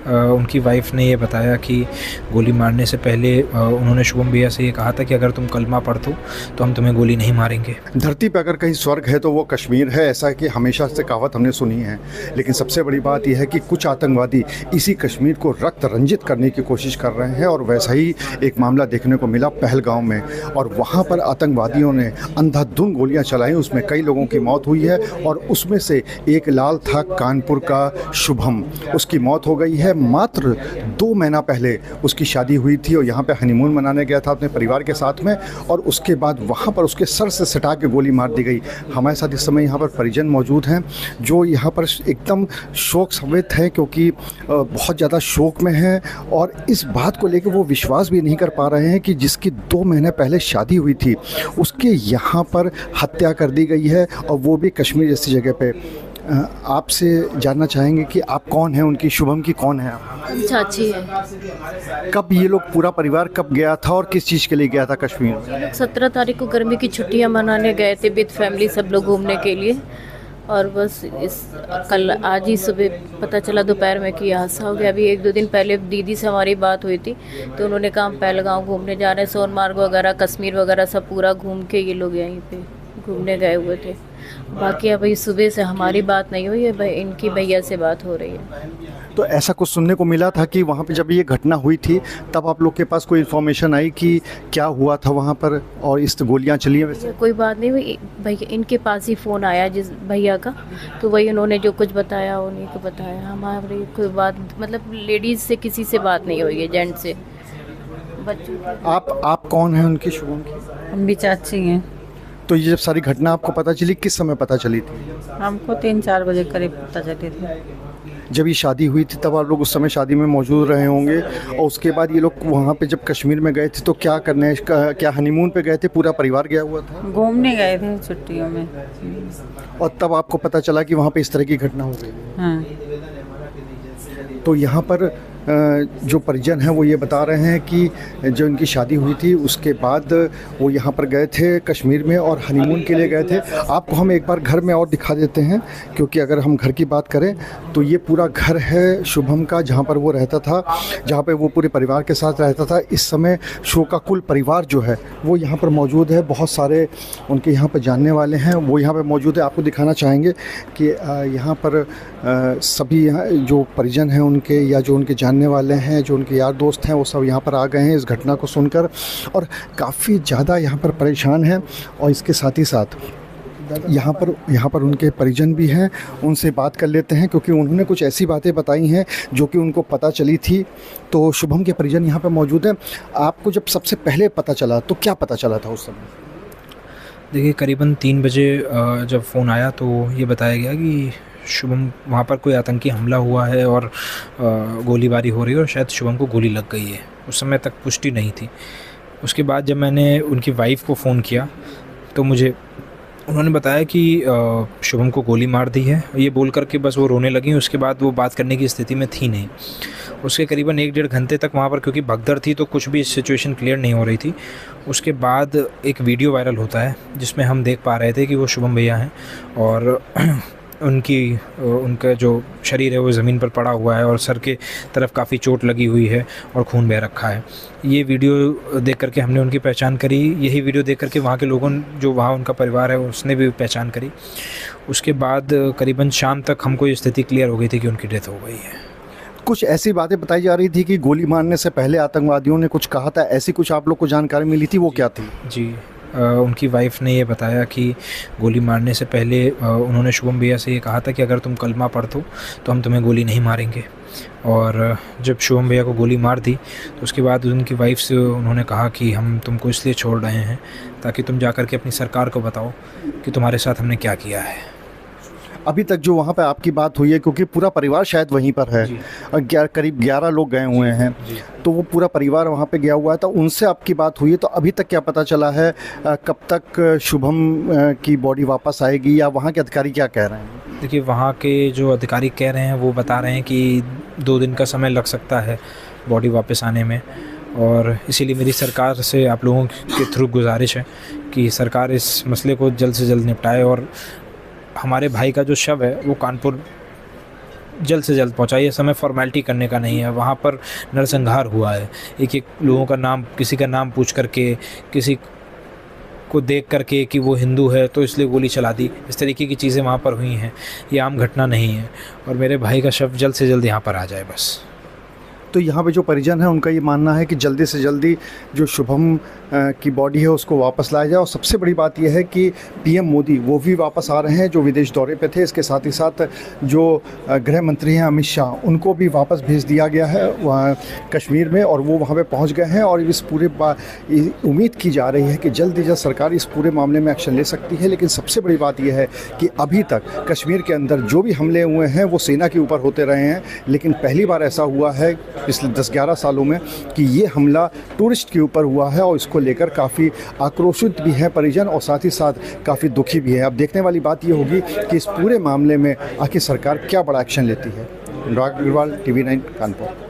उनकी वाइफ ने ये बताया कि गोली मारने से पहले उन्होंने शुभम भैया से ये कहा था कि अगर तुम कलमा पढ़ दो तो हम तुम्हें गोली नहीं मारेंगे। धरती पर अगर कहीं स्वर्ग है तो वो कश्मीर है, ऐसा कि हमेशा से कहावत हमने सुनी है। लेकिन सबसे बड़ी बात यह है कि कुछ आतंकवादी इसी कश्मीर को रक्त रंजित करने की कोशिश कर रहे हैं और वैसा ही एक मामला देखने को मिला पहलगांव में, और वहाँ पर आतंकवादियों ने अंधाधुंध गोलियाँ चलाई, उसमें कई लोगों की मौत हुई है और उसमें से एक लाल था कानपुर का शुभम, उसकी मौत हो गई है। मात्र 2 महीना पहले उसकी शादी हुई थी और यहाँ पे हनीमून मनाने गया था अपने परिवार के साथ में, और उसके बाद वहाँ पर उसके सर से सटा के गोली मार दी गई। हमारे साथ इस समय यहाँ पर परिजन मौजूद हैं जो यहाँ पर एकदम शोक समेत है, क्योंकि बहुत ज़्यादा शोक में हैं और इस बात को लेकर वो विश्वास भी नहीं कर पा रहे हैं कि जिसकी 2 महीने पहले शादी हुई थी उसके यहाँ पर हत्या कर दी गई है, और वो भी कश्मीर जैसी जगह पे। आपसे जानना चाहेंगे कि आप कौन हैं, उनकी शुभम की कौन है आप? चाची है। कब ये लोग पूरा परिवार कब गया था और किस चीज़ के लिए गया था कश्मीर? 17 तारीख को गर्मी की छुट्टियां मनाने गए थे विद फैमिली, सब लोग घूमने के लिए, और बस कल आज ही सुबह पता चला दोपहर में कि हादसा हो गया। अभी 1-2 दिन पहले दीदी से हमारी बात हुई थी तो उन्होंने कहा हम पहलगांव घूमने जा रहे हैं, सोनमार्ग वगैरह कश्मीर वगैरह सब पूरा घूम के ये लोग यहीं पे घूमने गए हुए थे। बाकी अभी सुबह से हमारी बात नहीं हुई है, इनकी भैया से बात हो रही है। तो ऐसा कुछ सुनने को मिला था कि वहाँ पे जब ये घटना हुई थी तब आप लोग के पास कोई इन्फॉर्मेशन आई कि क्या हुआ था वहाँ पर और इस गोलियाँ चली हैं? वैसे कोई बात नहीं हुई भैया, इनके पास ही फ़ोन आया जिस भैया का, तो वही उन्होंने जो कुछ बताया उन्हीं को बताया। हमारी कोई बात मतलब लेडीज़ से किसी से बात नहीं हुई है, जेंट से बच्चों। आप कौन हैं उनकी, शुभम की? हम भी चाची हैं। तो ये जब सारी घटना आपको पता चली किस समय पता चली थी? हमको 3-4 बजे करीब पता चली थी। जब ये शादी हुई थी तब आप लोग उस समय शादी में मौजूद रहे होंगे, और उसके बाद ये लोग वहाँ पे जब कश्मीर में गए थे तो क्या करने, क्या हनीमून पे गए थे? पूरा परिवार गया हुआ था? घूमने गए थे छुट्टियों में। और तब आपको पता चला कि वहाँ पे इस तरह की घटना हो गई? हाँ। तो यहाँ पर जो परिजन हैं वो ये बता रहे हैं कि जो इनकी शादी हुई थी उसके बाद वो यहाँ पर गए थे कश्मीर में और हनीमून के लिए गए थे। आपको हम एक बार घर में और दिखा देते हैं, क्योंकि अगर हम घर की बात करें तो ये पूरा घर है शुभम का, जहाँ पर वो रहता था, जहाँ पर वो पूरे परिवार के साथ रहता था। इस समय शोकाकुल परिवार जो है वो यहाँ पर मौजूद है, बहुत सारे उनके यहाँ पर जानने वाले हैं वो यहाँ पर मौजूद है। आपको दिखाना चाहेंगे कि यहाँ पर सभी यहाँ जो परिजन हैं उनके या जो उनके जानने वाले हैं, जो उनके यार दोस्त हैं, वो सब यहाँ पर आ गए हैं इस घटना को सुनकर और काफ़ी ज़्यादा यहाँ पर परेशान हैं। और इसके साथ ही साथ यहाँ पर उनके परिजन भी हैं, उनसे बात कर लेते हैं, क्योंकि उन्होंने कुछ ऐसी बातें बताई हैं जो कि उनको पता चली थी। तो शुभम के परिजन यहाँ पर मौजूद हैं। आपको जब सबसे पहले पता चला तो क्या पता चला था उस समय? देखिए, करीबन 3 बजे जब फ़ोन आया तो ये बताया गया कि शुभम वहाँ पर कोई आतंकी हमला हुआ है और गोलीबारी हो रही है और शायद शुभम को गोली लग गई है। उस समय तक पुष्टि नहीं थी। उसके बाद जब मैंने उनकी वाइफ़ को फ़ोन किया तो मुझे उन्होंने बताया कि शुभम को गोली मार दी है, ये बोल कर के बस वो रोने लगी। उसके बाद वो बात करने की स्थिति में थी नहीं। उसके करीबन 1-1.5 घंटे तक वहाँ पर, क्योंकि भगदड़ थी तो कुछ भी सिचुएशन क्लियर नहीं हो रही थी। उसके बाद एक वीडियो वायरल होता है जिसमें हम देख पा रहे थे कि वो शुभम भैया हैं और उनका जो शरीर है वो ज़मीन पर पड़ा हुआ है और सर के तरफ काफ़ी चोट लगी हुई है और खून बह रखा है। ये वीडियो देख करके हमने उनकी पहचान करी। यही वीडियो देख करके वहाँ के लोगों, जो वहाँ उनका परिवार है, उसने भी पहचान करी। उसके बाद करीबन शाम तक हमको ये स्थिति क्लियर हो गई थी कि उनकी डेथ हो गई है। कुछ ऐसी बातें बताई जा रही थी कि गोली मारने से पहले आतंकवादियों ने कुछ कहा था, ऐसी कुछ आप लोग को जानकारी मिली थी? वो क्या थी? जी, उनकी वाइफ ने ये बताया कि गोली मारने से पहले उन्होंने शुभम भैया से ये कहा था कि अगर तुम कलमा पढ़ दो तो हम तुम्हें गोली नहीं मारेंगे। और जब शुभम भैया को गोली मार दी तो उसके बाद उनकी वाइफ से उन्होंने कहा कि हम तुमको इसलिए छोड़ रहे हैं ताकि तुम जा कर के अपनी सरकार को बताओ कि तुम्हारे साथ हमने क्या किया है। अभी तक जो वहाँ पे आपकी बात हुई है, क्योंकि पूरा परिवार शायद वहीं पर है और करीब 11 लोग गए हुए हैं, तो वो पूरा परिवार वहाँ पे गया हुआ है, तो उनसे आपकी बात हुई है। तो अभी तक क्या पता चला है, कब तक शुभम की बॉडी वापस आएगी या वहाँ के अधिकारी क्या कह रहे हैं? देखिए, वहाँ के जो अधिकारी कह रहे हैं वो बता रहे हैं कि 2 दिन का समय लग सकता है बॉडी वापस आने में। और इसीलिए मेरी सरकार से आप लोगों के थ्रू गुजारिश है कि सरकार इस मसले को जल्द से जल्द निपटाए और हमारे भाई का जो शव है वो कानपुर जल्द से जल्द पहुंचाए। ये समय फॉर्मेलिटी करने का नहीं है। वहाँ पर नरसंहार हुआ है, एक एक लोगों का नाम, किसी का नाम पूछ करके, किसी को देख करके कि वो हिंदू है तो इसलिए गोली चला दी। इस तरीके की चीज़ें वहाँ पर हुई हैं। ये आम घटना नहीं है और मेरे भाई का शव जल्द से जल्द यहाँ पर आ जाए बस। तो यहाँ पे जो परिजन है उनका ये मानना है कि जल्दी से जल्दी जो शुभम की बॉडी है उसको वापस लाया जाए। और सबसे बड़ी बात यह है कि पीएम मोदी वो भी वापस आ रहे हैं जो विदेश दौरे पे थे। इसके साथ ही साथ जो गृह मंत्री हैं अमित शाह, उनको भी वापस भेज दिया गया है वहाँ कश्मीर में, और वो वहाँ पे पहुँच गए हैं। और इस पूरे उम्मीद की जा रही है कि जल्द से जल्द सरकार इस पूरे मामले में एक्शन ले सकती है। लेकिन सबसे बड़ी बात यह है कि अभी तक कश्मीर के अंदर जो भी हमले हुए हैं वो सेना के ऊपर होते रहे हैं, लेकिन पहली बार ऐसा हुआ है पिछले 10-11 सालों में कि ये हमला टूरिस्ट के ऊपर हुआ है। और इसको लेकर काफ़ी आक्रोशित भी है परिजन और साथ ही साथ काफ़ी दुखी भी है। अब देखने वाली बात ये होगी कि इस पूरे मामले में आखिर सरकार क्या बड़ा एक्शन लेती है। अनुराग अग्रवाल, TV9 कानपुर।